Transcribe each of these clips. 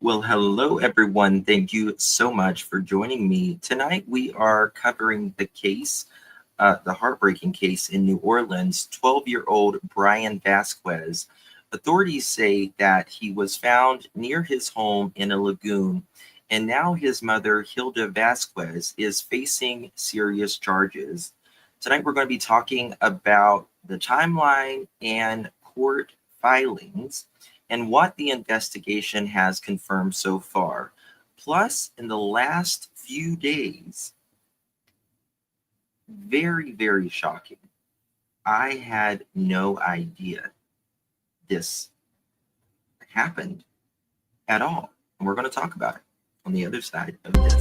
Well, hello everyone. Thank you so much for joining me. Tonight we are covering the heartbreaking case in New Orleans. 12-year-old Bryan Vasquez. Authorities say that he was found near his home in a lagoon, and now his mother, Hilda Vasquez, is facing serious charges. Tonight we're going to be talking about the timeline and court filings and what the investigation has confirmed so far. Plus, in the last few days, very, very shocking. I had no idea this happened at all. And we're going to talk about it on the other side of this.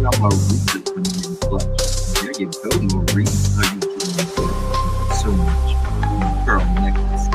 I'm Maurice coming in clutch. There you go, Maurice. How you doing? So much. Girl, necklace.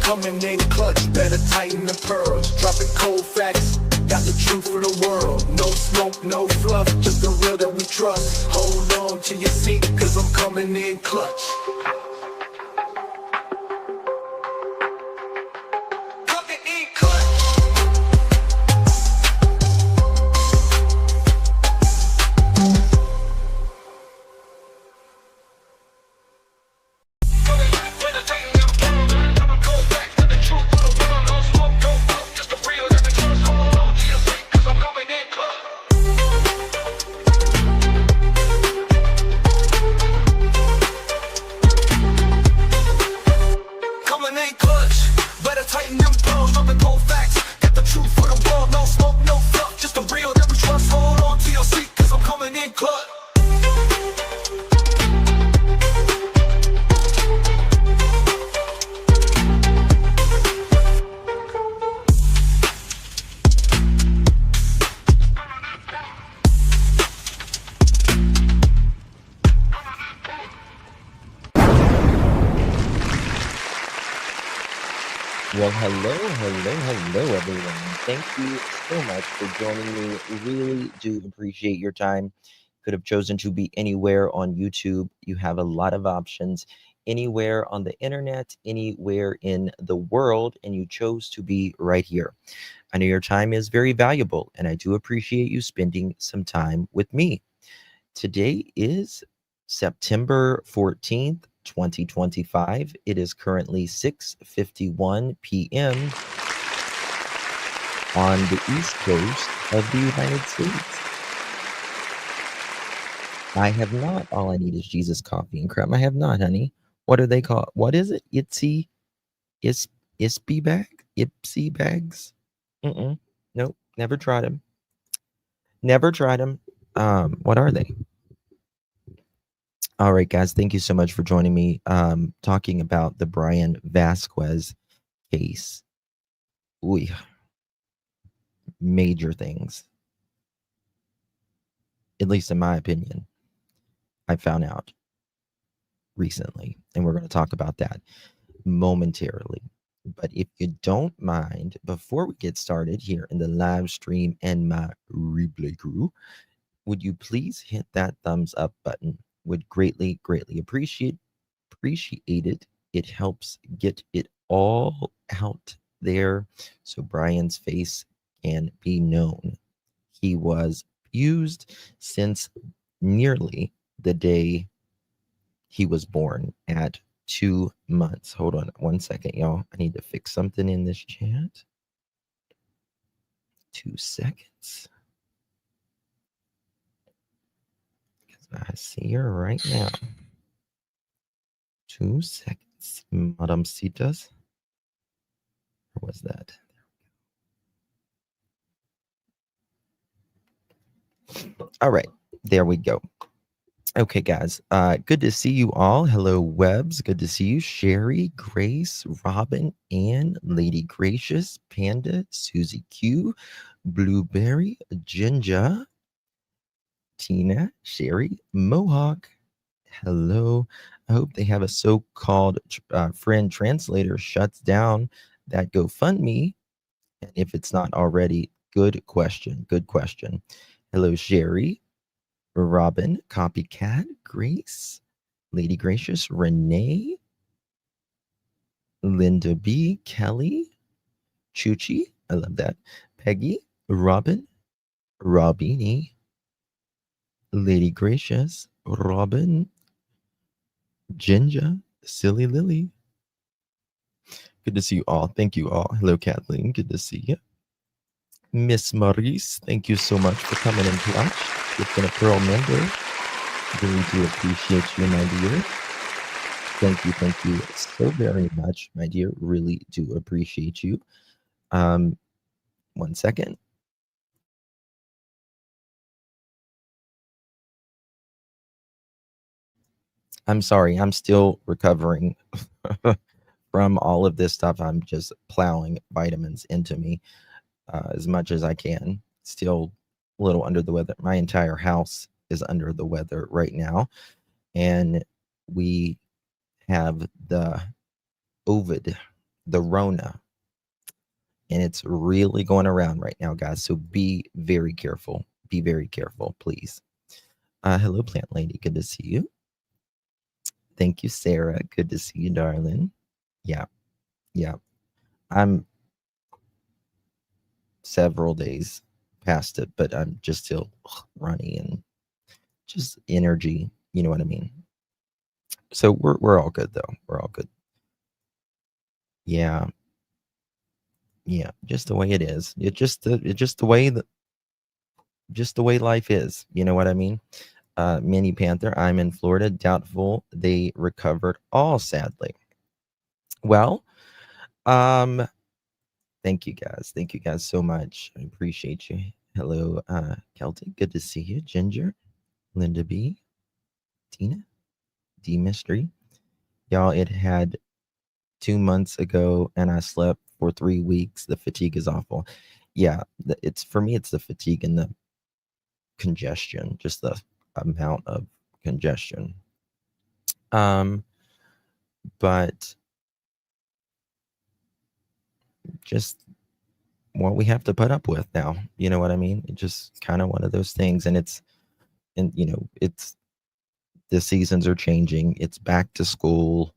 Coming in clutch, better tighten the pearls. Dropping cold facts, got the truth for the world. No smoke, no fluff, just the real that we trust. Hold on to your seat, cause I'm coming in clutch. Coming in clutch. Well, hello, everyone. Thank you so much for joining me. Really do appreciate your time. Could have chosen to be anywhere on YouTube. You have a lot of options. Anywhere on the internet, anywhere in the world, and you chose to be right here. I know your time is very valuable, and I do appreciate you spending some time with me. Today is September 14th, 2025. It is currently 6:51 p.m. on the East Coast of the United States. I have not. All I need is Jesus coffee and creme. I have not, honey. What are they called? What is it? Itsy? Ispy bag? Ipsy bags? Nope. Never tried them. Never tried them. What are they? All right, guys, thank you so much for joining me. Talking about the Bryan Vasquez case. Ooh, major things, at least in my opinion, I found out recently, and we're going to talk about that momentarily. But if you don't mind, before we get started here in the live stream and my replay crew, would you please hit that thumbs up button? Would greatly appreciate it. It helps get it all out there so Bryan's face can be known. He was used since nearly the day he was born at 2 months. Hold on 1 second, y'all. I need to fix something in this chat. 2 seconds. I see her right now. 2 seconds, Madam Citas. Where was that? All right, there we go. Okay, guys. Good to see you all. Hello, Webs. Good to see you. Sherry, Grace, Robin, Ann, Lady Gracious, Panda, Susie Q, Blueberry, Ginger, Tina, Sherry, Mohawk. Hello. I hope they have a so-called friend translator shuts down that GoFundMe. And if it's not already, good question. Good question. Hello, Sherry, Robin, Copycat, Grace, Lady Gracious, Renee, Linda B, Kelly, Chuchi. I love that. Peggy, Robin, Robini, Lady Gracious, Robin, Ginger, Silly Lily. Good to see you all. Thank you all. Hello, Kathleen. Good to see you. Miss Maurice, thank you so much for coming in clutch. You've been a Pearl member. Really do appreciate you, my dear. Thank you so very much, my dear. Really do appreciate you. 1 second. I'm sorry, I'm still recovering from all of this stuff. I'm just plowing vitamins into me as much as I can. Still a little under the weather. My entire house is under the weather right now. And we have the Ovid, the Rona, and it's really going around right now, guys. So be very careful. Be very careful, please. Hello, Plant Lady. Good to see you. Thank you, Sarah. Good to see you, darling. Yeah. I'm several days past it, but I'm just still runny and just energy. You know what I mean? So we're all good though. We're all good. Yeah. Just the way it is. It's just the way life is. You know what I mean? Mini Panther. I'm in Florida. Doubtful they recovered all. Sadly. Well, thank you guys. Thank you guys so much. I appreciate you. Hello, Celtic. Good to see you. Ginger, Linda B, Tina, D Mystery. Y'all, it had 2 months ago and I slept for 3 weeks. The fatigue is awful. Yeah, it's for me, it's the fatigue and the congestion, just the amount of congestion. But just what we have to put up with now. You know what I mean? It's just kind of one of those things. And it's the seasons are changing. It's back to school,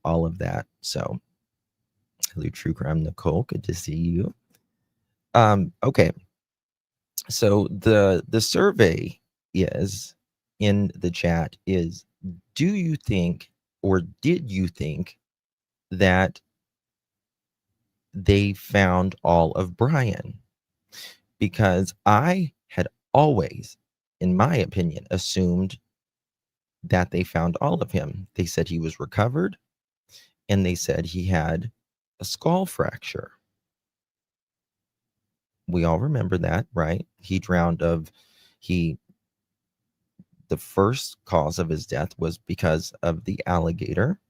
all of that. So hello, True Crime Nicole. Good to see you. Okay. So the survey is in the chat is, do you think, or did you think that they found all of Bryan? Because I had always, in my opinion, assumed that they found all of him. They said he was recovered, and they said he had a skull fracture. We all remember that, right? He drowned the first cause of his death was because of the alligator.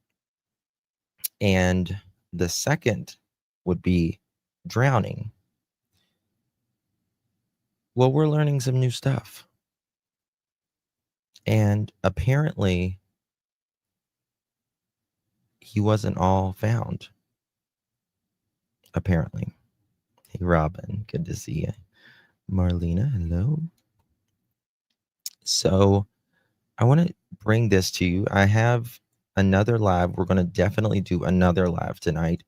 And the second would be drowning. Well, we're learning some new stuff. And apparently, he wasn't all found. Apparently. Hey, Robin, good to see you. Marlena, hello. So I want to bring this to you. I have another live. We're going to definitely do another live tonight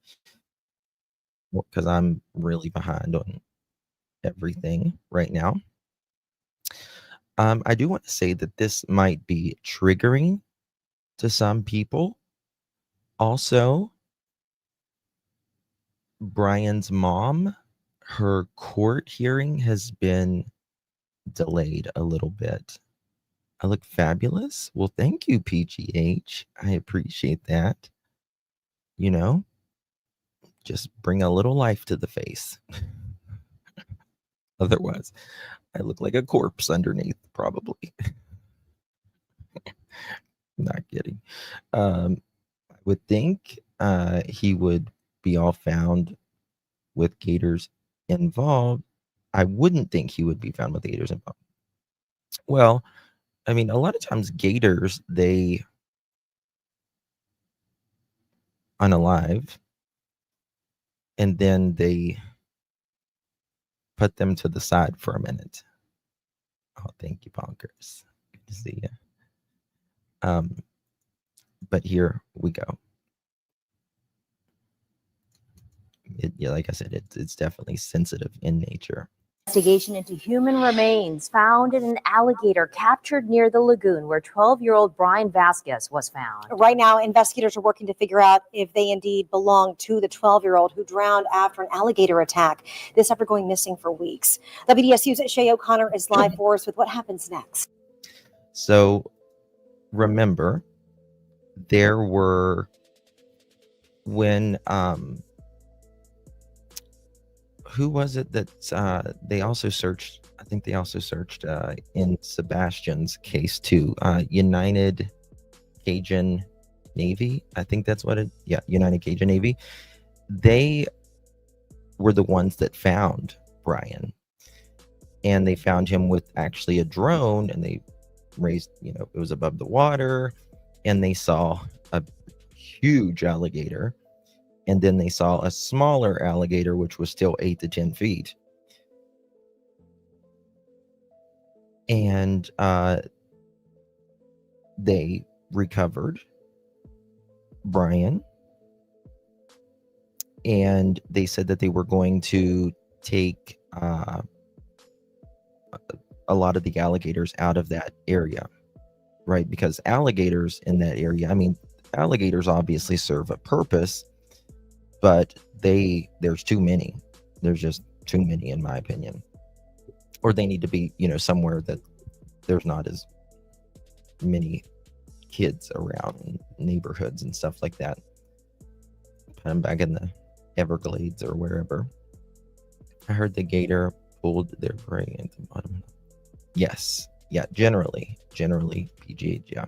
because I'm really behind on everything right now. I do want to say that this might be triggering to some people. Also, Bryan's mom, her court hearing has been delayed a little bit. I look fabulous. Well, thank you, PGH. I appreciate that. You know, just bring a little life to the face. Otherwise, I look like a corpse underneath, probably. Not kidding. I would think he would be all found with gators involved. I wouldn't think he would be found with gators involved. Well, I mean, a lot of times gators, they unalive and then they put them to the side for a minute. Oh, thank you, Bonkers. Good to see you. But here we go. Yeah, like I said, it's definitely sensitive in nature. Investigation into human remains found in an alligator captured near the lagoon where 12-year-old Bryan Vasquez was found. Right now, investigators are working to figure out if they indeed belong to the 12-year-old who drowned after an alligator attack. This after going missing for weeks. WDSU's Shay O'Connor is live for us with what happens next. So remember, there were, when who was it that they also searched? I think they also searched in Sebastian's case too. United Cajun Navy. I think that's what it. Yeah, United Cajun Navy. They were the ones that found Bryan, and they found him with actually a drone, and they raised, it was above the water, and they saw a huge alligator. And then they saw a smaller alligator, which was still 8 to 10 feet. And they recovered Bryan. And they said that they were going to take a lot of the alligators out of that area, right? Because alligators in that area, I mean, alligators obviously serve a purpose, but there's too many. There's just too many, in my opinion. Or they need to be, somewhere that there's not as many kids around, neighborhoods and stuff like that. Put them back in the Everglades or wherever. I heard the gator pulled their prey at the bottom. Yes. Yeah, generally PGH, yeah.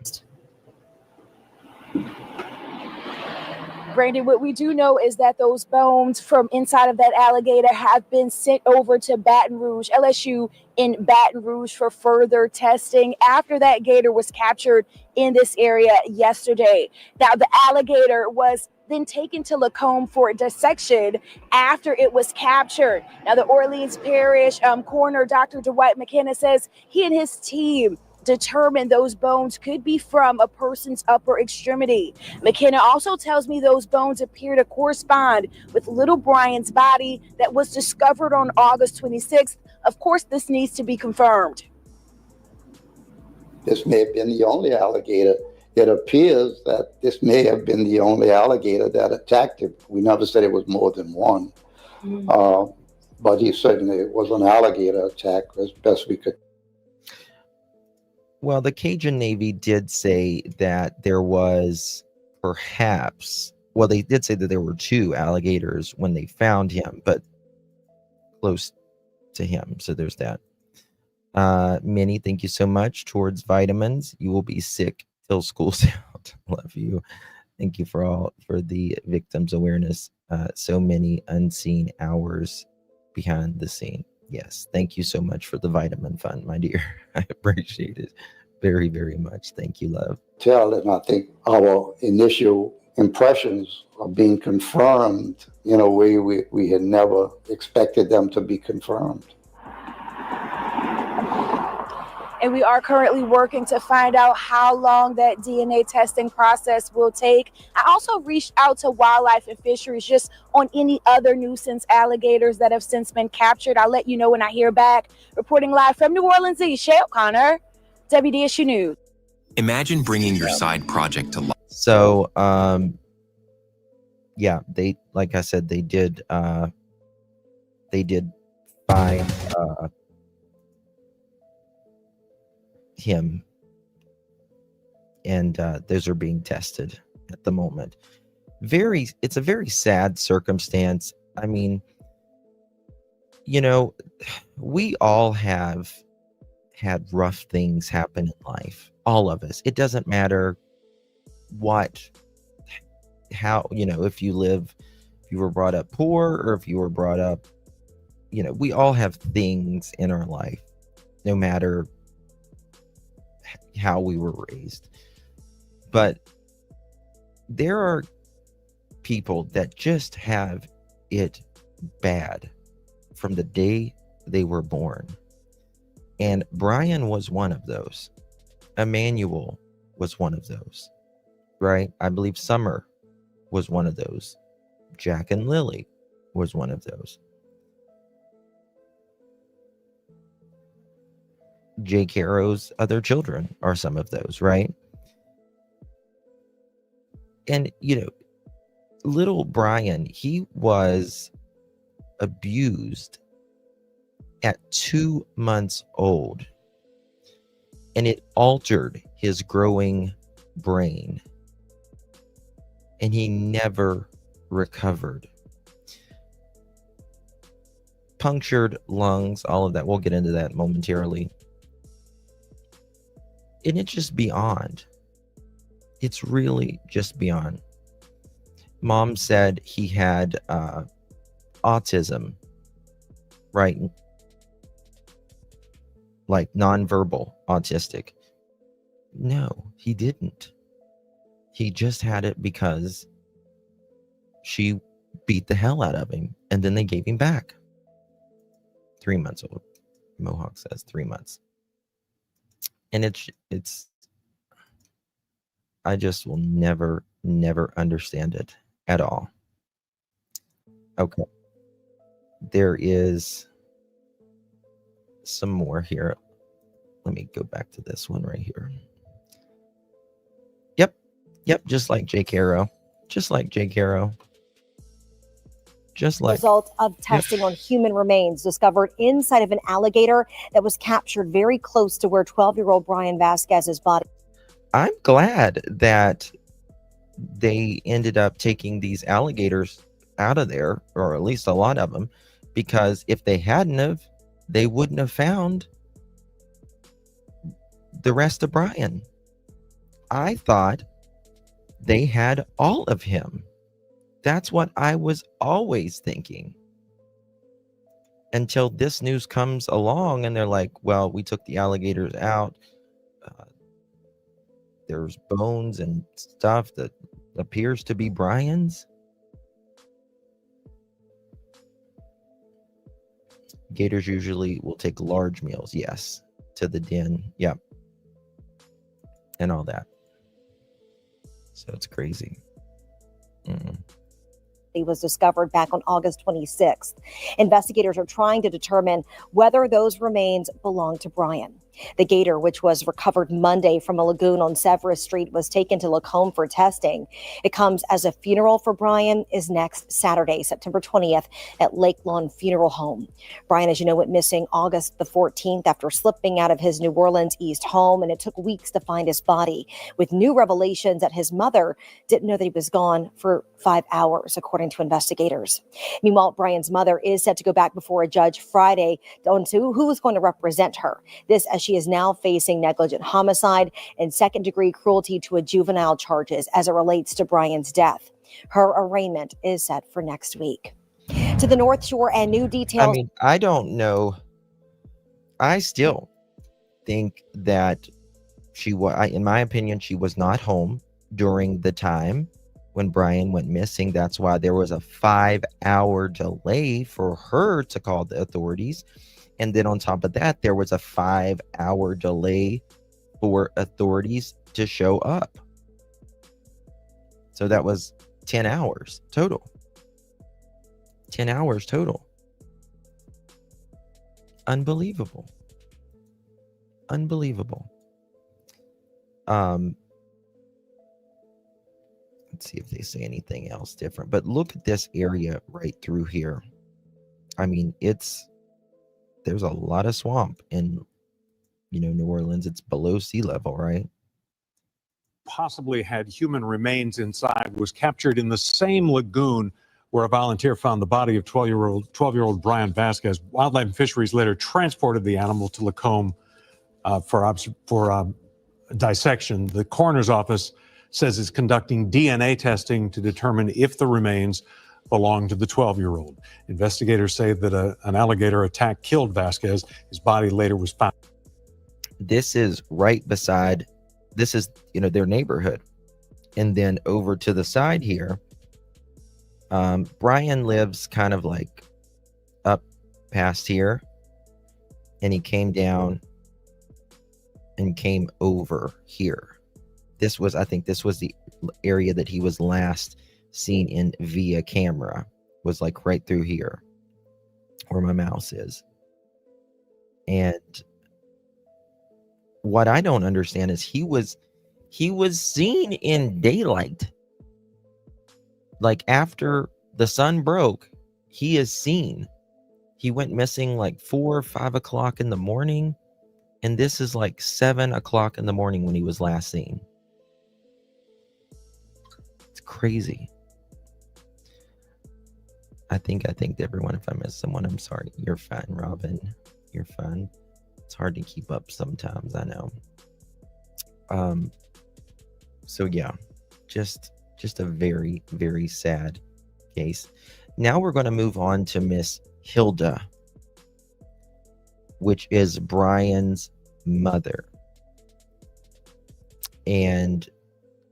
Brandon, what we do know is that those bones from inside of that alligator have been sent over to Baton Rouge, LSU in Baton Rouge, for further testing after that gator was captured in this area yesterday. Now, the alligator was then taken to Lacombe for dissection after it was captured. Now, the Orleans Parish coroner, Dr. Dwight McKenna, says he and his team determined those bones could be from a person's upper extremity. McKenna also tells me those bones appear to correspond with little Bryan's body that was discovered on August 26th. Of course, this needs to be confirmed. This may have been the only alligator. It appears that this may have been the only alligator that attacked him. We never said it was more than one. But he certainly, it was an alligator attack as best we could. Well, the Cajun Navy did say that there was perhaps, well, they did say that there were 2 alligators when they found him, but close to him. So there's that. Minnie, thank you so much. Towards vitamins, you will be sick till school's out. Love you. Thank you for the victims awareness. So many unseen hours behind the scene. Yes, thank you so much for the vitamin fund, my dear. I appreciate it very, very much. Thank you, love. And I think our initial impressions are being confirmed in a way we had never expected them to be confirmed. And we are currently working to find out how long that DNA testing process will take. I also reached out to Wildlife and Fisheries just on any other nuisance alligators that have since been captured. I'll let you know when I hear back. Reporting live from New Orleans, Shay O'Connor, WDSU News. Imagine bringing your side project to life. So, yeah, they, like I said, they did find him, and those are being tested at the moment. It's a very sad circumstance. I mean, we all have had rough things happen in life, all of us. It doesn't matter how, if you were brought up poor or if you were brought up, we all have things in our life, no matter how we were raised. But there are people that just have it bad from the day they were born. And Bryan was one of those. Emmanuel was one of those, right? I believe Summer was one of those. Jack and Lily was one of those. Jay Caro's other children are some of those, right? And, little Bryan, he was abused at 2 months old, and it altered his growing brain, and he never recovered. Punctured lungs, all of that. We'll get into that momentarily. And it's just beyond. It's really just beyond. Mom said he had autism, right? Like nonverbal autistic. No, he didn't. He just had it because she beat the hell out of him, and then they gave him back. 3 months old. Mohawk says 3 months. And it's I just will never understand it at all. Okay. There is some more here. Let me go back to this one right here. Yep, just like Jay Caro. Just like Result of testing on human remains discovered inside of an alligator that was captured very close to where 12-year-old Bryan Vasquez's body. I'm glad that they ended up taking these alligators out of there, or at least a lot of them, because if they hadn't have, they wouldn't have found the rest of Bryan. I thought they had all of him. That's what I was always thinking. Until this news comes along and they're like, well, we took the alligators out. There's bones and stuff that appears to be Bryan's. Gators usually will take large meals, yes, to the den, yep, and all that. So it's crazy. Was discovered back on August 26th. Investigators are trying to determine whether those remains belong to Bryan. The gator, which was recovered Monday from a lagoon on Severus Street, was taken to Lacombe for testing. It comes as a funeral for Bryan is next Saturday, September 20th at Lake Lawn Funeral Home. Bryan, as you know, went missing August the 14th after slipping out of his New Orleans East home, and it took weeks to find his body, with new revelations that his mother didn't know that he was gone for 5 hours, according to investigators. Meanwhile, Bryan's mother is set to go back before a judge Friday on to who is going to represent her. This as she is now facing negligent homicide and second-degree cruelty to a juvenile charges as it relates to Bryan's death. Her arraignment is set for next week. To the North Shore and new details. I mean, I don't know. I still think that she was, in my opinion, she was not home during the time when Bryan went missing. That's why there was a 5-hour delay for her to call the authorities. And then on top of that, there was a 5-hour delay for authorities to show up. So that was 10 hours total. 10 hours total. Unbelievable. Unbelievable. Let's see if they say anything else different. But look at this area right through here. I mean, there's a lot of swamp in, New Orleans. It's below sea level, right? Possibly had human remains inside, was captured in the same lagoon where a volunteer found the body of 12-year-old Bryan Vasquez. Wildlife and Fisheries later transported the animal to Lacombe for dissection. The coroner's office says it's conducting DNA testing to determine if the remains belong to the 12-year-old. Investigators say that an alligator attack killed Vasquez. His body later was found. This is right beside, this is, you know, their neighborhood. And then over to the side here, Bryan lives kind of like up past here, and he came down and came over here. This was, I think this was the area that he was last seen in via camera, was like right through here where my mouse is. And what I don't understand is he was seen in daylight. Like after the sun broke, he is seen. He went missing like 4 or 5 o'clock in the morning. And this is like 7 o'clock in the morning when he was last seen. It's crazy. I think everyone, if I missed someone, I'm sorry. You're fine, Robin. You're fine. It's hard to keep up sometimes, I know. So yeah, just a very, very sad case. Now we're going to move on to Miss Hilda, which is Bryan's mother. And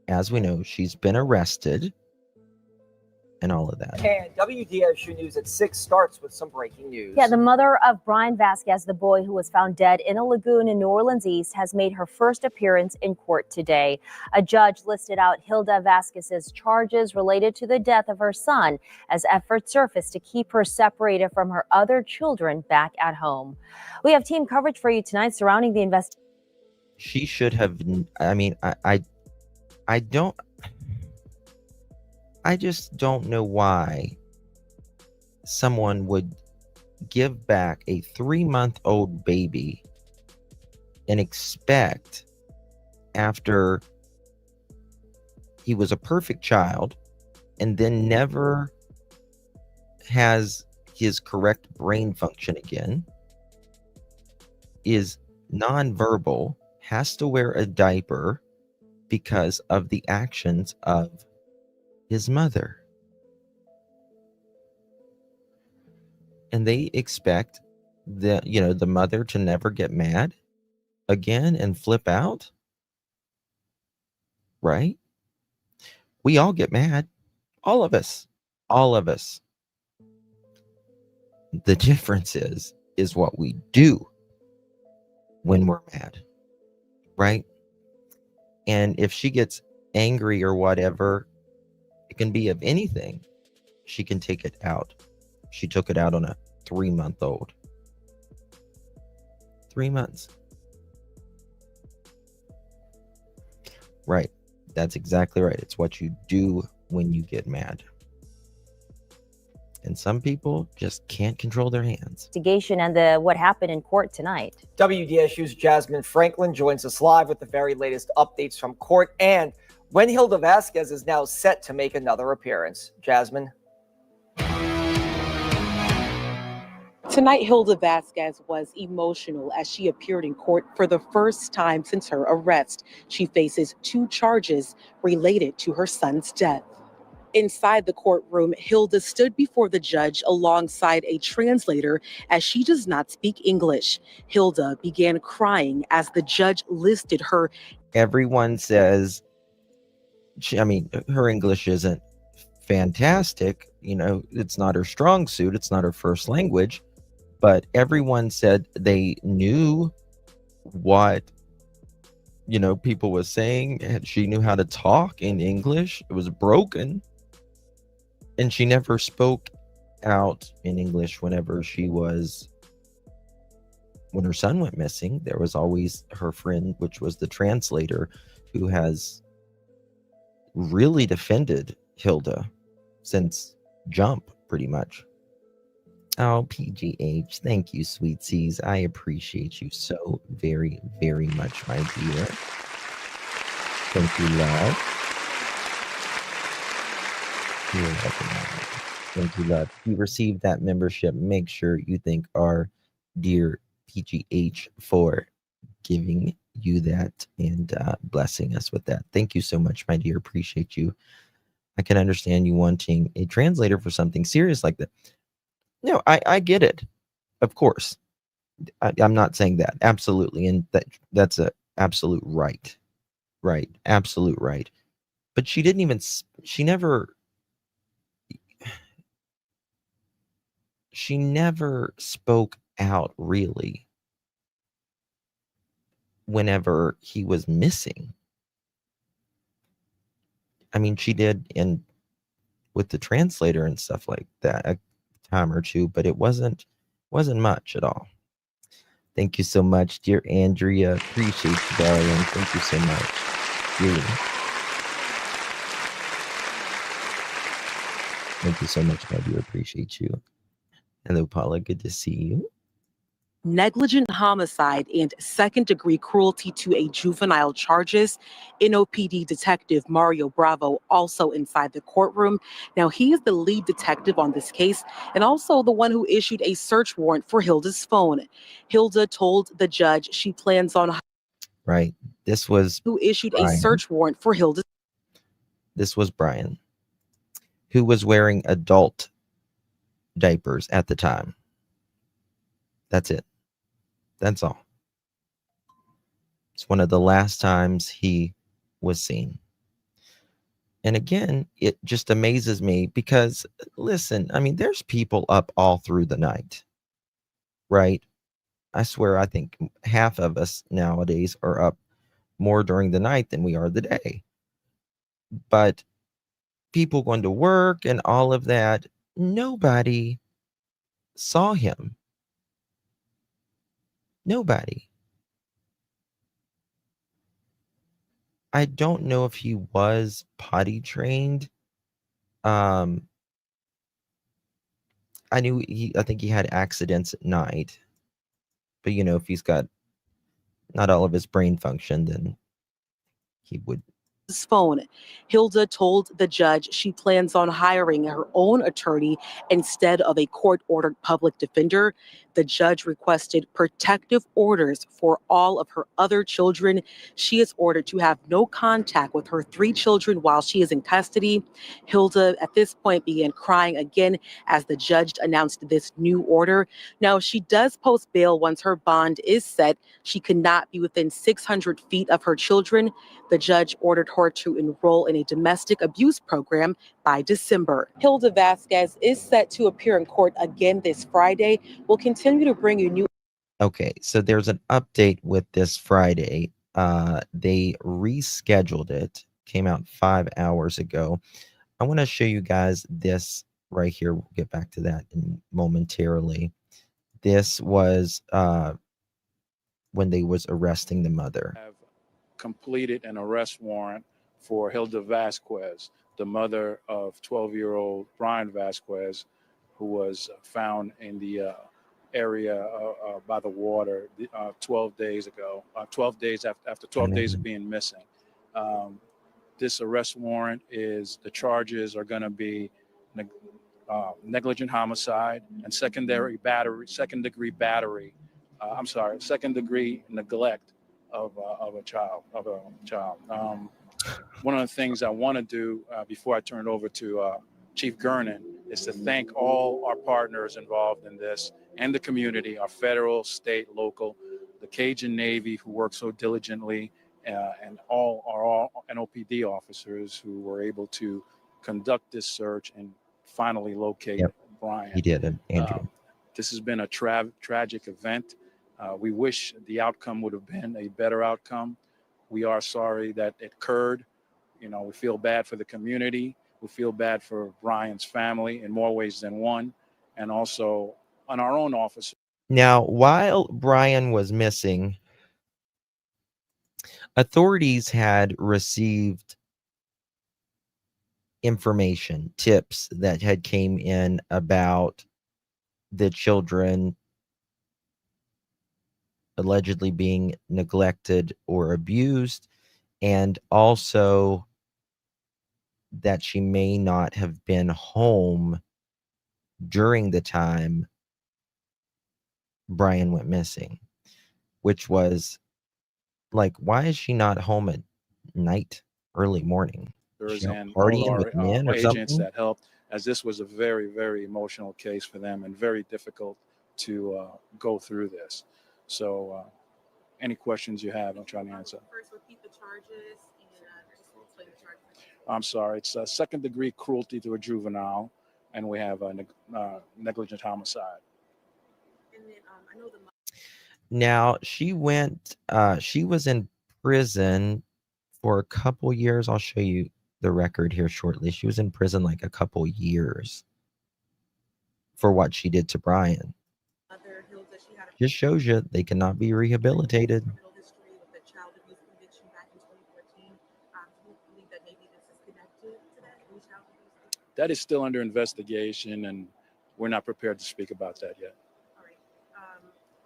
as we know, she's been arrested and all of that. And WDSU News at 6 starts with some breaking news. Yeah, the mother of Bryan Vasquez, the boy who was found dead in a lagoon in New Orleans East, has made her first appearance in court today. A judge listed out Hilda Vasquez's charges related to the death of her son as efforts surfaced to keep her separated from her other children back at home. We have team coverage for you tonight surrounding the investigation. She should have, I mean, I just don't know why someone would give back a 3-month-old baby and expect, after he was a perfect child and then never has his correct brain function again, is nonverbal, has to wear a diaper because of the actions of his mother. And they expect the, you know, the mother to never get mad again and flip out, right? We all get mad. All of us. The difference is what we do when we're mad, right? And if she gets angry or whatever, it can be of anything, she can take it out. She took it out on a 3-month-old. 3 months. Right. That's exactly right. It's what you do when you get mad. And some people just can't control their hands. Investigation and what happened in court tonight. WDSU's Jasmine Franklin joins us live with the very latest updates from court and when Hilda Vasquez is now set to make another appearance. Jasmine. Tonight, Hilda Vasquez was emotional as she appeared in court for the first time since her arrest. She faces 2 charges related to her son's death. Inside the courtroom, Hilda stood before the judge alongside a translator as she does not speak English. Hilda began crying as the judge listed her. Everyone says, her English isn't fantastic. You know, it's not her strong suit. It's not her first language. But everyone said they knew what, you know, people was saying. And she knew how to talk in English. It was broken. And she never spoke out in English when her son went missing. There was always her friend, which was the translator, who has really defended Hilda since jump, pretty much. Oh, PGH, thank you, Sweet Seas. I appreciate you so very, very much, my dear. Thank you, love. You're welcome. Thank you, love. If you received that membership, make sure you thank our dear PGH for giving you that and blessing us with that. Thank you so much, my dear. Appreciate you. I can understand you wanting a translator for something serious like that. No, I get it, of course. I'm not saying that. Absolutely. And that's a absolute right. Right. Absolute right. But she didn't even, she never spoke out really whenever he was missing. I mean, she did with the translator and stuff like that a time or two, but it wasn't much at all. Thank you so much, dear Andrea. Appreciate you, darling. Thank you so much. Really. Thank you so much, my dear. Appreciate you. Hello, Paula. Good to see you. Negligent homicide and second-degree cruelty to a juvenile charges. NOPD detective Mario Bravo also inside the courtroom. Now, he is the lead detective on this case and also the one who issued a search warrant for Hilda's phone. Hilda told the judge she plans on... Right. This was... Who issued Bryan. a search warrant for Hilda. This was Bryan, who was wearing adult diapers at the time. That's it. That's all. It's one of the last times he was seen. And again, it just amazes me because, listen, I mean, there's people up all through the night, right? I swear, I think half of us nowadays are up more during the night than we are the day. But people going to work and all of that, nobody saw him. Nobody. I don't know if he was potty trained. I think he had accidents at night. But you know, if he's got not all of his brain function, then he would. His phone. Hilda told the judge she plans on hiring her own attorney instead of a court-ordered public defender. The judge requested protective orders for all of her other children. She is ordered to have no contact with her 3 children while she is in custody. Hilda, at this point, began crying again as the judge announced this new order. Now, she does post bail once her bond is set. She cannot be within 600 feet of her children. The judge ordered her to enroll in a domestic abuse program by December. Hilda Vasquez is set to appear in court again this Friday. We'll continue to bring you new. Okay, so there's an update with this Friday. They rescheduled it, came out 5 hours ago. I want to show you guys this right here. We'll get back to that momentarily. This was when they was arresting the mother. Have completed an arrest warrant for Hilda Vasquez, the mother of 12-year-old Bryan Vasquez, who was found in the area by the water 12 days ago, 12 days after 12 days of being missing. This arrest warrant is, the charges are going to be negligent homicide and second degree neglect of a child. One of the things I want to do before I turn it over to Chief Gernon is to thank all our partners involved in this and the community, our federal, state, local, the Cajun Navy who worked so diligently, and all our NOPD officers who were able to conduct this search and finally locate Bryan. He did it, Andrew. This has been a tragic event. We wish the outcome would have been a better outcome. We are sorry that it occurred. You know, we feel bad for the community. We feel bad for Bryan's family in more ways than one, and also on our own officer. Now, while Bryan was missing, authorities had received information, tips that had came in about the children allegedly being neglected or abused, and also that she may not have been home during the time Bryan went missing, which was like, why is she not home at night, early morning? And partying all with our men or agents something? that helped, as this was a very, very emotional case for them and very difficult to go through this. So any questions you have, I'm trying to answer. First, repeat the charges and just explain the charges. I'm sorry. It's second-degree cruelty to a juvenile, and we have a negligent homicide. And then I know the Now she was in prison for a couple years. I'll show you the record here shortly. She was in prison like a couple years for what she did to Bryan. mother, Hilda, she had a Just shows you they cannot be rehabilitated. criminal history with a child abuse conviction back in 2014. Do you believe that maybe this is connected to that in child abuse? That is still under investigation, and we're not prepared to speak about that yet. All right.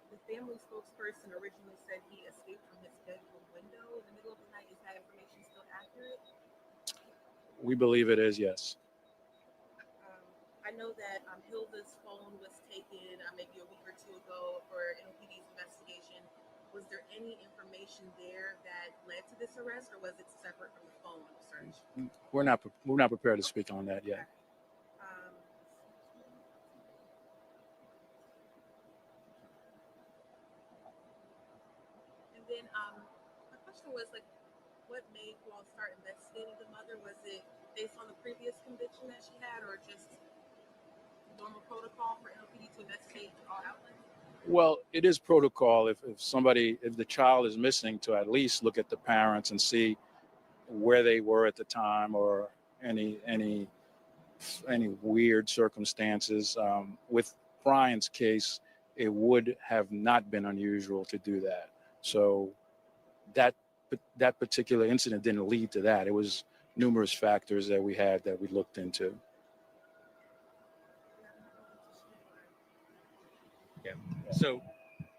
The family spokesperson originally said he escaped from his bedroom window in the middle of the night. Is that information still accurate? We believe it is, yes. I know that Hilda's phone was taken maybe a week or two ago for NOPD's investigation. Was there any information there that led to this arrest, or was it separate from the phone search? We're not prepared to speak on that yet. And then my question was like, what made you all start investigating the mother? Was it based on the previous conviction that she had, or just normal protocol for NOPD to investigate all outlets? Well, it is protocol if the child is missing, to at least look at the parents and see where they were at the time, or any weird circumstances. With Bryan's case, it would have not been unusual to do that. So that particular incident didn't lead to that. It was numerous factors that we looked into. Yeah. So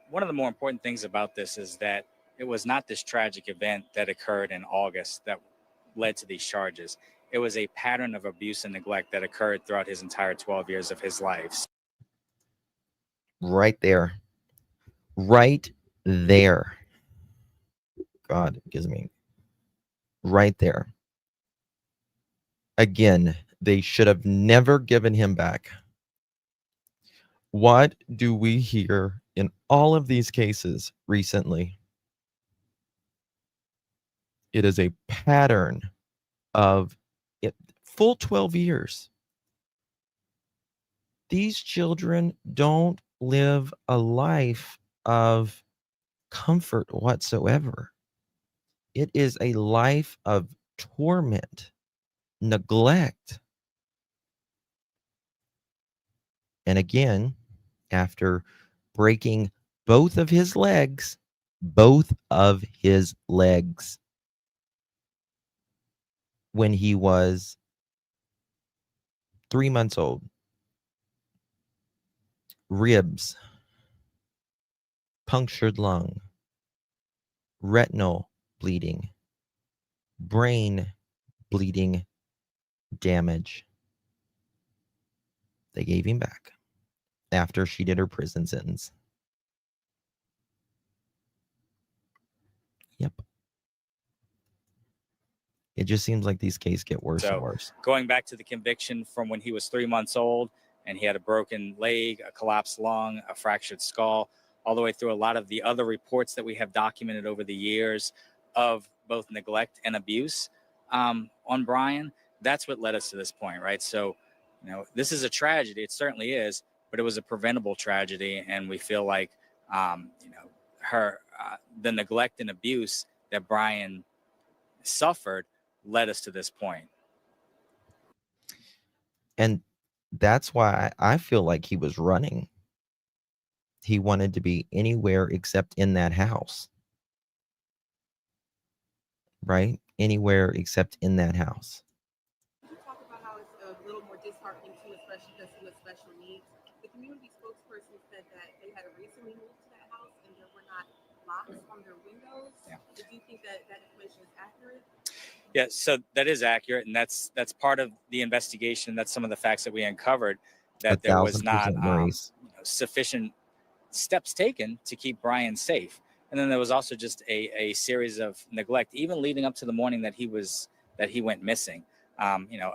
one of the more important things about this is that it was not this tragic event that occurred in August that led to these charges. It was a pattern of abuse and neglect that occurred throughout his entire 12 years of his life. Right there. Right there. God, it gives me right there. Again, they should have never given him back. What do we hear in all of these cases recently? It is a pattern of full 12 years. These children don't live a life of comfort whatsoever. It is a life of torment, neglect. And again, after breaking both of his legs, when he was 3 months old, ribs, punctured lung, retinal bleeding, brain bleeding damage. They gave him back after she did her prison sentence. Yep. It just seems like these cases get worse and worse. Going back to the conviction from when he was 3 months old, and he had a broken leg, a collapsed lung, a fractured skull, all the way through a lot of the other reports that we have documented over the years of both neglect and abuse on Bryan. That's what led us to this point, right? So, this is a tragedy. It certainly is, but it was a preventable tragedy. And we feel like, the neglect and abuse that Bryan suffered led us to this point. And that's why I feel like he was running. He wanted to be anywhere except in that house. Right? Anywhere except in that house. Could you talk about how it's a little more disheartening too, especially because he has special needs? The community spokesperson said that they had recently moved to that house and there were not locks on their windows. Yeah. Do you think that information is accurate? Yeah, so that is accurate, and that's part of the investigation. That's some of the facts that we uncovered, that there was not sufficient steps taken to keep Bryan safe. And then there was also just a series of neglect, even leading up to the morning that he went missing.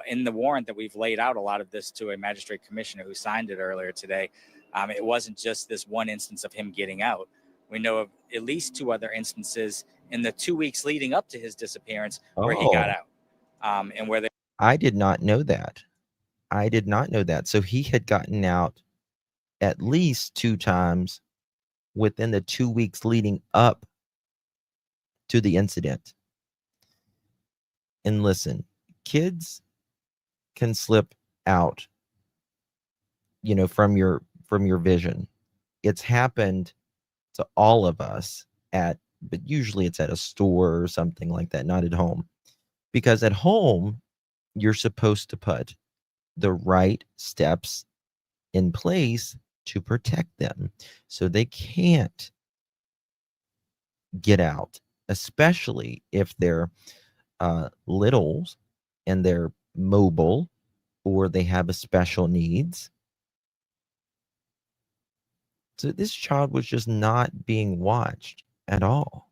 In the warrant that we've laid out a lot of this to a magistrate commissioner who signed it earlier today. It wasn't just this one instance of him getting out. We know of at least 2 other instances in the 2 weeks leading up to his disappearance where he got out, and where they. I did not know that. I did not know that. So he had gotten out at least 2 times within the 2 weeks leading up to the incident. And listen, kids can slip out, you know, from your vision. It's happened to all of us but usually it's at a store or something like that, not at home. Because at home, you're supposed to put the right steps in place to protect them so they can't get out, especially if they're littles and they're mobile or they have a special needs. So this child was just not being watched at all.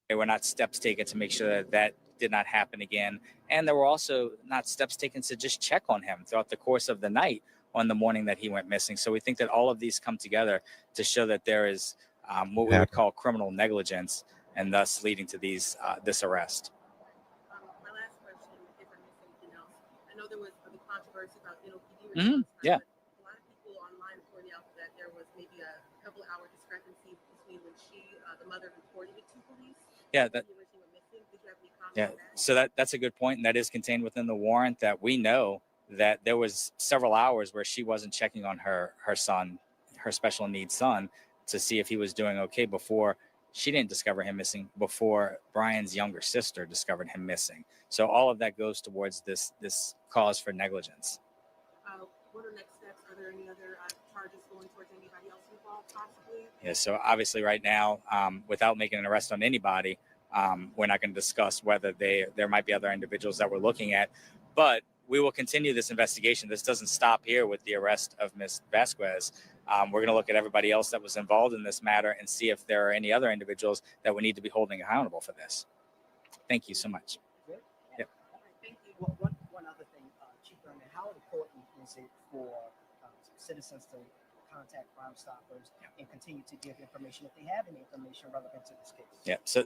There were not steps taken to make sure that that did not happen again. And there were also not steps taken to just check on him throughout the course of the night on the morning that he went missing. So we think that all of these come together to show that there is what we would call criminal negligence, and thus leading to these this arrest. My last question, if I missed anything else, I know there was the controversy about NOPD. Yeah. A lot of people online pointed out that there was maybe a couple hour discrepancy between when the mother reported it to police. Yeah, when she went missing. Did you have any comment on that? So that's a good point, and that is contained within the warrant, that we know that there was several hours where she wasn't checking on her son, her special needs son, to see if he was doing okay before she didn't discover him missing, before Bryan's younger sister discovered him missing. So all of that goes towards this cause for negligence. What are next steps? Are there any other charges going towards anybody else involved possibly? Yeah, so obviously right now, without making an arrest on anybody, we're not going to discuss whether there might be other individuals that we're looking at, but we will continue this investigation. This doesn't stop here with the arrest of Ms. Vasquez. We're going to look at everybody else that was involved in this matter and see if there are any other individuals that we need to be holding accountable for this. Thank you so much. Yep. Thank you. One other thing, Chief Berman, how important is it for citizens to contact Crime Stoppers and continue to give information if they have any information relevant to this case? Yeah, so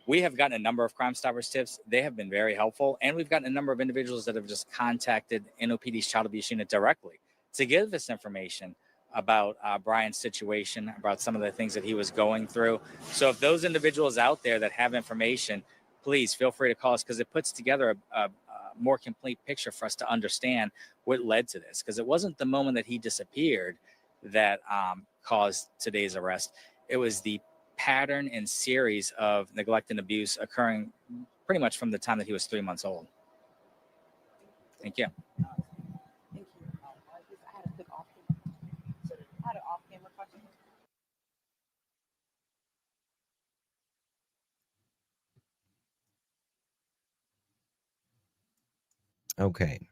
we have gotten a number of Crime Stoppers tips. They have been very helpful. And we've gotten a number of individuals that have just contacted NOPD's Child Abuse Unit directly to give us information about Bryan's situation, about some of the things that he was going through. So if those individuals out there that have information, please feel free to call us, because it puts together a more complete picture for us to understand what led to this. Because it wasn't the moment that he disappeared that caused today's arrest. It was the pattern and series of neglect and abuse occurring pretty much from the time that he was 3 months old. Thank you. Thank you. I had a quick off-camera question. Okay,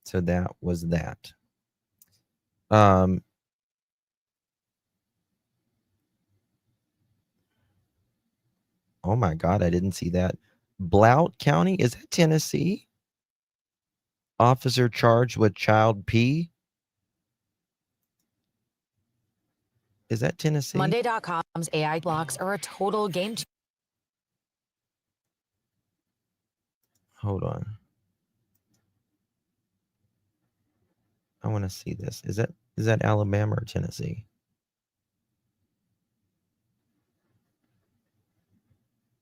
so that was that. Oh my God, I didn't see that. Blount County, is that Tennessee? Officer charged with child P. Is that Tennessee? Monday.com's AI blocks are a total game changer. Hold on. I want to see this. Is that Alabama or Tennessee?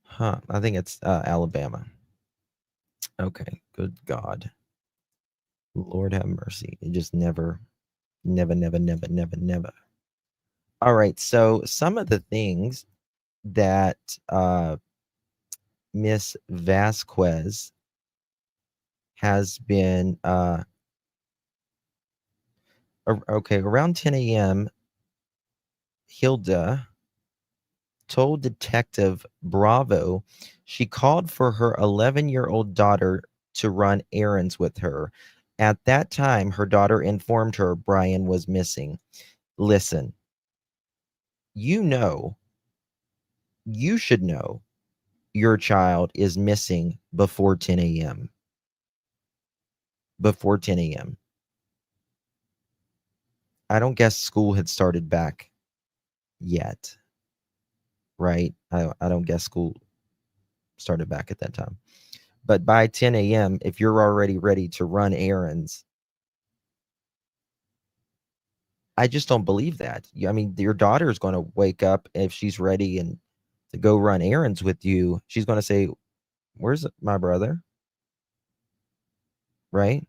Huh. I think it's Alabama. Okay. Good God. Lord have mercy. It just never. All right. So some of the things that Miss Vasquez has been okay, around 10 a.m., Hilda told Detective Bravo she called for her 11-year-old daughter to run errands with her. At that time, her daughter informed her Bryan was missing. Listen, you should know your child is missing before 10 a.m. Before 10 a.m. I don't guess school had started back yet, right? I don't guess school started back at that time. But by 10 a.m., if you're already ready to run errands, I just don't believe that. I mean, your daughter is going to wake up if she's ready and to go run errands with you. She's going to say, "Where's my brother?" Right?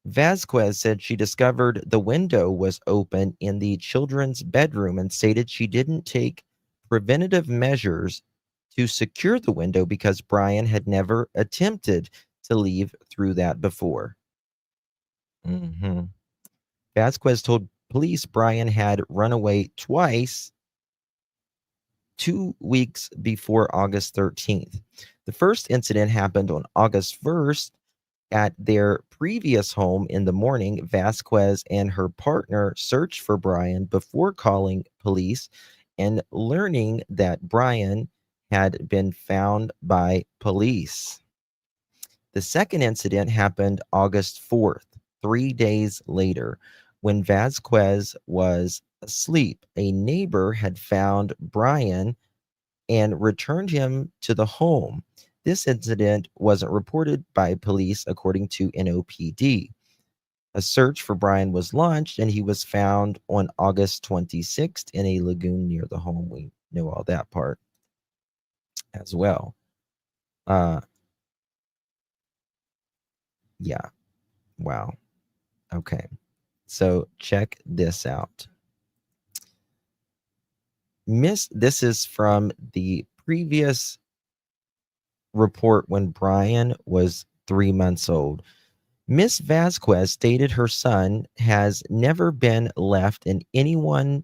Vasquez said she discovered the window was open in the children's bedroom and stated she didn't take preventative measures to secure the window because Bryan had never attempted to leave through that before. Vasquez told police Bryan had run away twice 2 weeks before August 13th. The first incident happened on August 1st at their previous home in the morning. Vasquez and her partner searched for Bryan before calling police and learning that Bryan had been found by police. The second incident happened August 4th, 3 days later, when Vasquez was asleep. A neighbor had found Bryan and returned him to the home. This incident wasn't reported by police, according to NOPD. A search for Bryan was launched, and he was found on August 26th in a lagoon near the home. We know all that part as well. Yeah. Wow. Okay. So check this out. This is from the previous report when Bryan was 3 months old. Miss Vasquez stated her son has never been left in anyone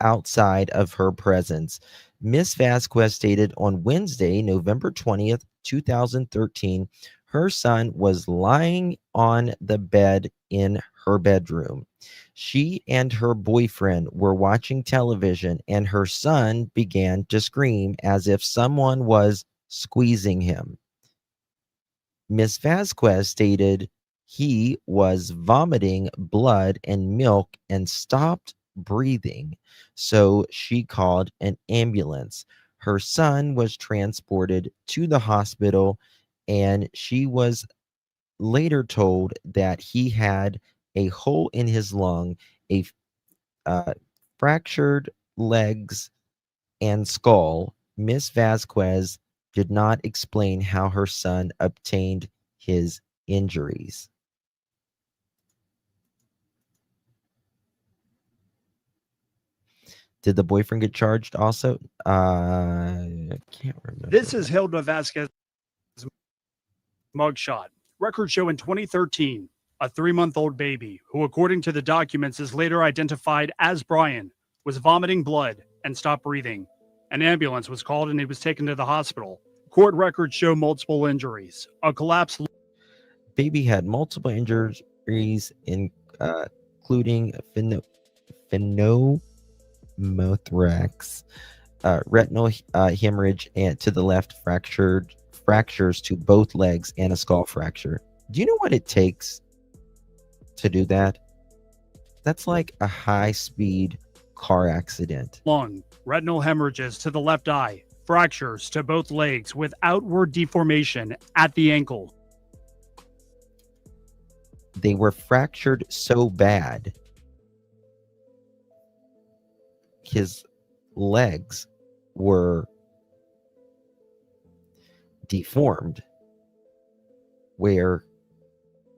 outside of her presence. Miss Vasquez stated on Wednesday, November 20th, 2013, her son was lying on the bed in her bedroom. She and her boyfriend were watching television, and her son began to scream as if someone was squeezing him. Miss Vasquez stated he was vomiting blood and milk and stopped breathing, so she called an ambulance. Her son was transported to the hospital, and she was later told that he had a hole in his lung, a fractured legs and skull. Miss Vasquez did not explain how her son obtained his injuries. Did the boyfriend get charged also? I can't remember. This is Hilda Vasquez mugshot. Records show in 2013, a 3-month-old baby, who according to the documents is later identified as Bryan, was vomiting blood and stopped breathing. An ambulance was called and he was taken to the hospital. Court records show multiple injuries. A collapsed baby had multiple injuries, including pneumothorax, retinal hemorrhage, and to the left fractures to both legs, and a skull fracture. Do you know what it takes to do that? That's like a high-speed car accident. Lung, retinal hemorrhages to the left eye, fractures to both legs with outward deformation at the ankle. They were fractured so bad, his legs were deformed where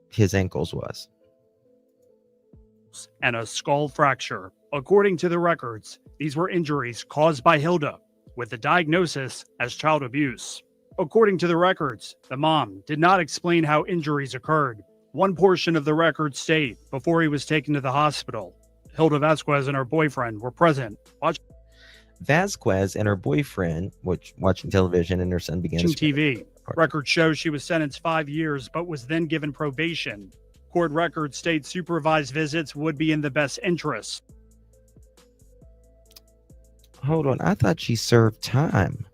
his ankles was. And a skull fracture. According to the records, these were injuries caused by Hilda, with the diagnosis as child abuse. According to the records, the mom did not explain how injuries occurred. One portion of the records state before he was taken to the hospital, Hilda Vasquez and her boyfriend were present. Vasquez and her boyfriend, watching television, and her son began TV. Records show she was sentenced 5 years, but was then given probation. Court records state supervised visits would be in the best interest. Hold on, I thought she served time.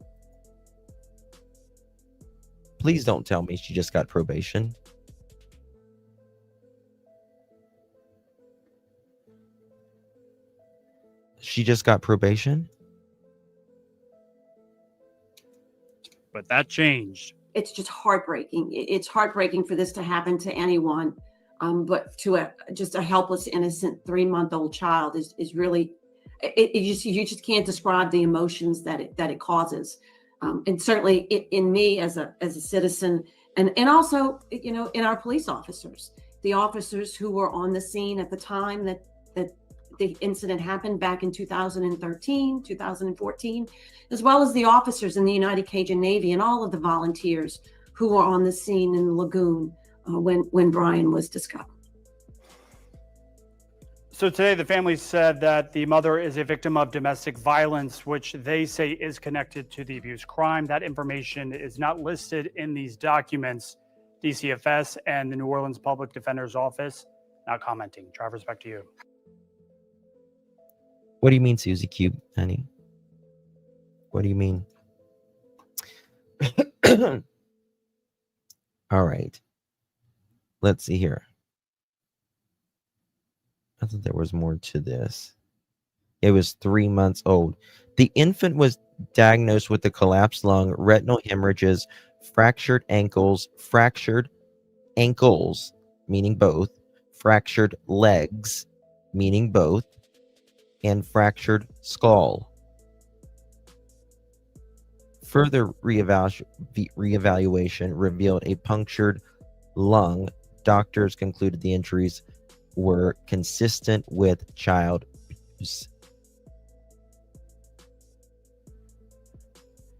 Please don't tell me she just got probation. She just got probation? But that changed. It's just heartbreaking. It's heartbreaking for this to happen to anyone. But to just a helpless, innocent 3-month-old child is really, you just can't describe the emotions that it causes. And certainly in me as a citizen, and also, in our police officers, the officers who were on the scene at the time that the incident happened back in 2013, 2014, as well as the officers in the United Cajun Navy and all of the volunteers who were on the scene in the lagoon when Bryan was discovered. So today, the family said that the mother is a victim of domestic violence, which they say is connected to the abuse crime. That information is not listed in these documents. DCFS and the New Orleans Public Defender's Office not commenting. Travers, back to you. What do you mean, Susie Cube, honey? What do you mean? All right. Let's see here. I thought there was more to this. It was 3 months old. The infant was diagnosed with a collapsed lung, retinal hemorrhages, fractured ankles, meaning both, fractured legs, meaning both, and fractured skull. Further reevaluation revealed a punctured lung. Doctors concluded the injuries were consistent with child abuse.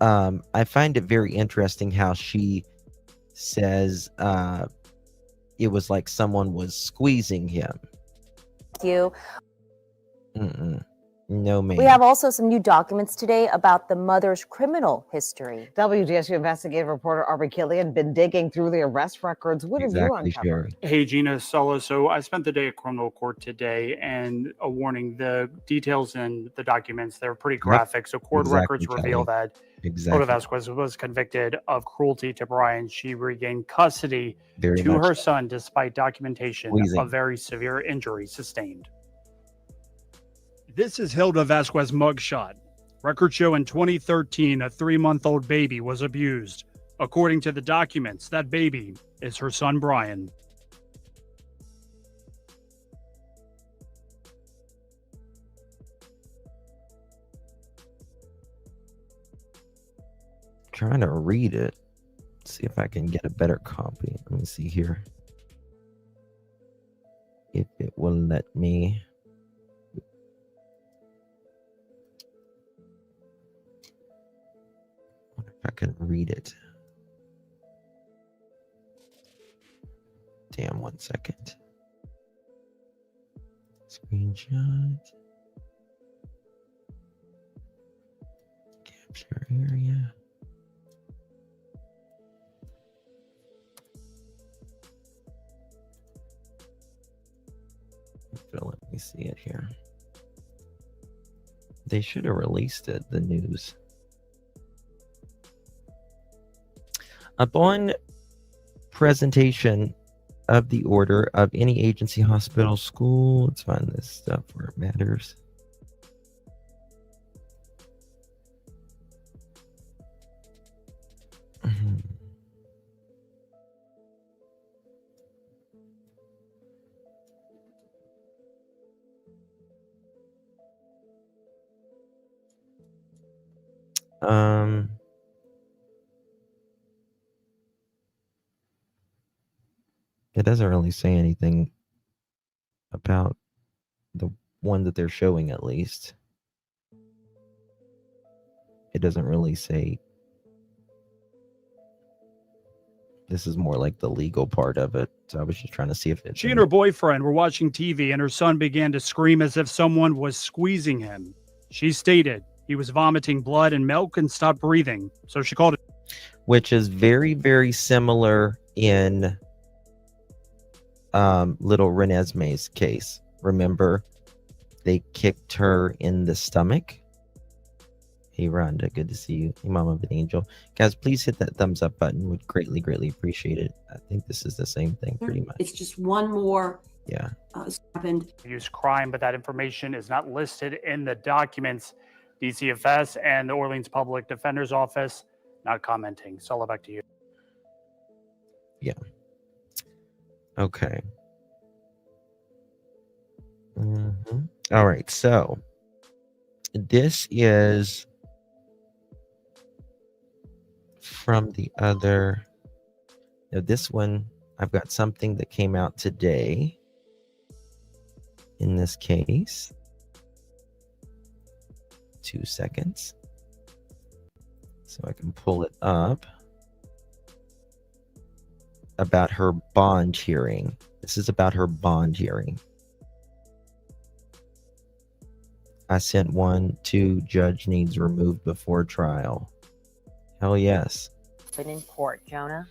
I find it very interesting how she says it was like someone was squeezing him. You. No, ma'am. We have also some new documents today about the mother's criminal history. WGSU investigative reporter Aubrey Killian been digging through the arrest records. What have you uncovered? Hey, Gina Solo. So I spent the day at criminal court today, and a warning, the details in the documents, they're pretty graphic. So court records reveal that Hilda Vasquez was convicted of cruelty to Bryan. She regained custody to her son despite documentation of very severe injuries sustained. This is Hilda Vasquez mugshot. Records show in 2013, a 3-month-old baby was abused. According to the documents, that baby is her son, Bryan. Trying to read it. See if I can get a better copy. Let me see here. If it will let me. I can read it. Damn, 1 second. Screenshot. Capture area. Let me see it here. They should have released it, the news. Upon presentation of the order of any agency, hospital, school, let's find this stuff where it matters. It doesn't really say anything about the one that they're showing, at least. It doesn't really say. This is more like the legal part of it. So I was just trying to see if it. She and her boyfriend were watching TV, and her son began to scream as if someone was squeezing him. She stated he was vomiting blood and milk and stopped breathing. So she called it. Which is very, very similar in little Renesmee's case. Remember, they kicked her in the stomach. Hey, Rhonda, good to see you. Hey, Mom of an Angel. Guys, please hit that thumbs up button. Would greatly, greatly appreciate it. I think this is the same thing, pretty much. It's just one more Yeah. Happened. Use crime, but that information is not listed in the documents. DCFS and the Orleans Public Defender's Office not commenting. Solo, back to you. Yeah. Okay. All right. So this is from the other. Now this one, I've got something that came out today in this case. 2 seconds. So I can pull it up. About her bond hearing. This is about her bond hearing. I sent one to judge needs removed before trial. Hell yes. In court, Jonah.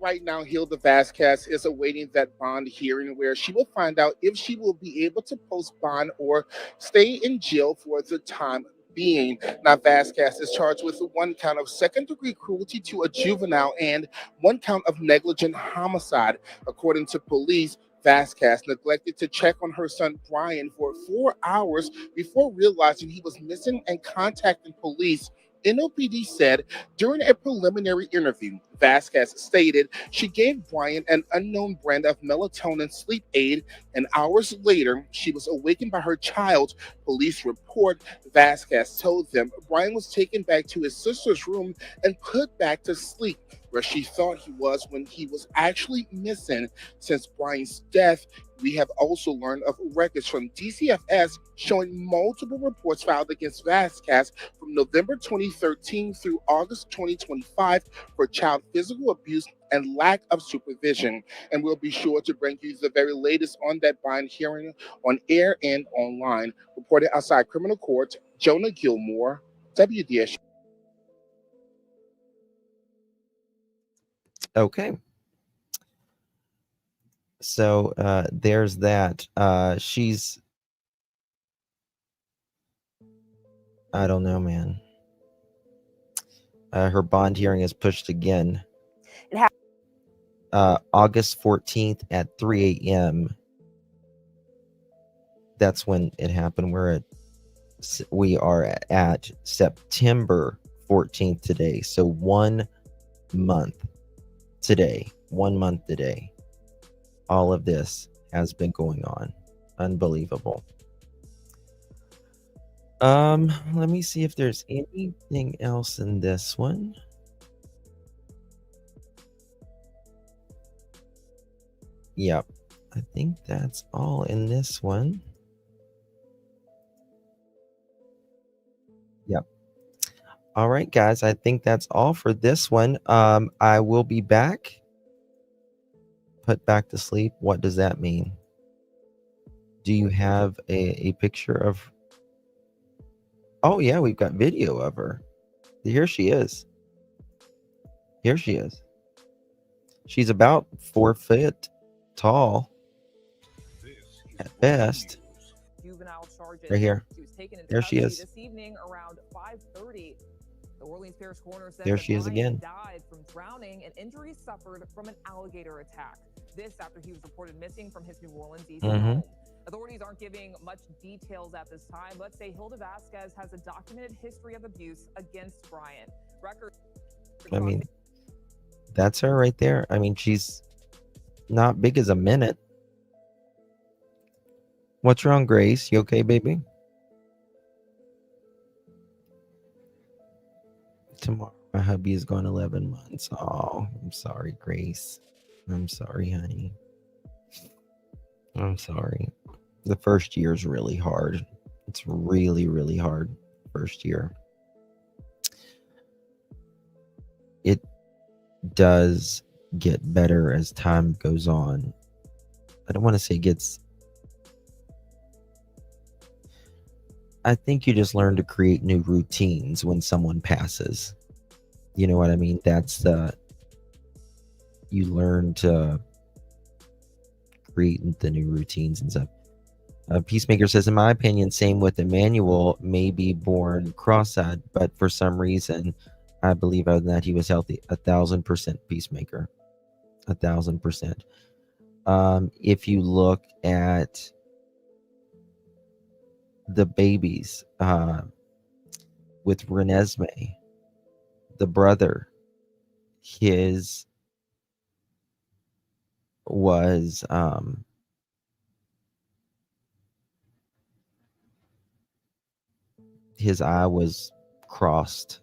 Right now, Hilda Vasquez is awaiting that bond hearing where she will find out if she will be able to post bond or stay in jail for the time being. Now, Vasquez is charged with 1 count of second-degree cruelty to a juvenile and 1 count of negligent homicide. According to police, Vasquez neglected to check on her son Bryan for 4 hours before realizing he was missing and contacting police. NOPD said during a preliminary interview, Vasquez stated she gave Bryan an unknown brand of melatonin sleep aid, and hours later, she was awakened by her child. Police report Vasquez told them Bryan was taken back to his sister's room and put back to sleep, where she thought he was when he was actually missing. Since Bryan's death, we have also learned of records from DCFS showing multiple reports filed against Vasquez from November 2013 through August 2025 for child physical abuse and lack of supervision. And we'll be sure to bring you the very latest on that bond hearing on air and online. Reported outside criminal court, Jonah Gilmore, WDS. Okay. So there's that. She's, I don't know, man. Her bond hearing is pushed again. August 14th at 3 a.m. That's when it happened. We are at September 14th today. So 1 month today. 1 month today. All of this has been going on. Unbelievable. Let me see if there's anything else in this one. Yep. I think that's all in this one. Yep. All right, guys. I think that's all for this one. I will be back. Put back to sleep. What does that mean? Do you have a picture of... Oh, yeah, we've got video of her. Here she is. Here she is. She's about 4 foot tall at best. Juvenile charges. Right here. She was taken into There she custody is. this evening around 5:30. The Orleans Parish coroner said There that she is Bryan again. died from drowning and injuries suffered from an alligator attack. This after he was reported missing from his New Orleans East home. Authorities aren't giving much details at this time, but say Hilda Vasquez has a documented history of abuse against Bryan. Records. I mean, that's her right there. I mean, she's not big as a minute. What's wrong, Grace? You okay, baby? Tomorrow, my hubby is going 11 months. Oh, I'm sorry, Grace. I'm sorry, honey. I'm sorry. The first year is really hard. It's really, really hard. First year. It does get better as time goes on. I don't want to say gets... I think you just learn to create new routines when someone passes. You know what I mean? That's you learn to create the new routines and stuff. Peacemaker says, in my opinion, same with Emmanuel, may be born cross-eyed, but for some reason, I believe other than that he was healthy. 1,000% Peacemaker. 1,000%. If you look at the babies with Renesmee, the brother, his was his eye was crossed,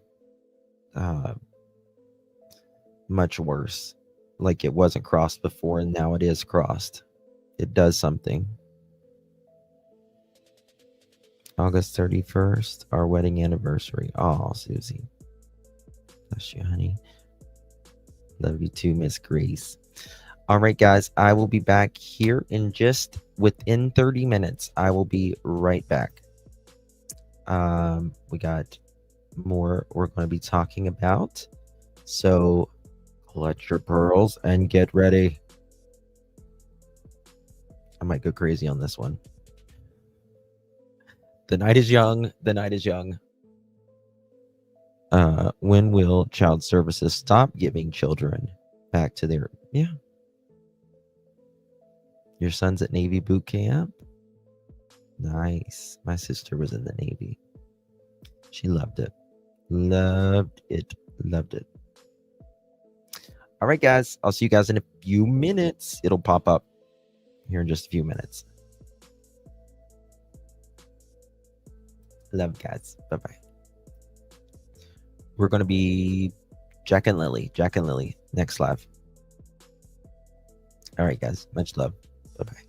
much worse. Like it wasn't crossed before, and now it is crossed. It does something. August 31st, our wedding anniversary. Oh, Susie. Bless you, honey. Love you too, Miss Grace. All right, guys, I will be back here in just within 30 minutes. I will be right back. We got more we're going to be talking about. So clutch your pearls and get ready. I might go crazy on this one. The night is young. The night is young. When will child services stop giving children back to their... Yeah. Your son's at Navy boot camp? Nice. My sister was in the Navy. She loved it. Loved it. Loved it. All right, guys. I'll see you guys in a few minutes. It'll pop up here in just a few minutes. Love you guys. Bye-bye. We're going to be Jack and Lily. Jack and Lily. Next live. All right, guys. Much love. Bye-bye.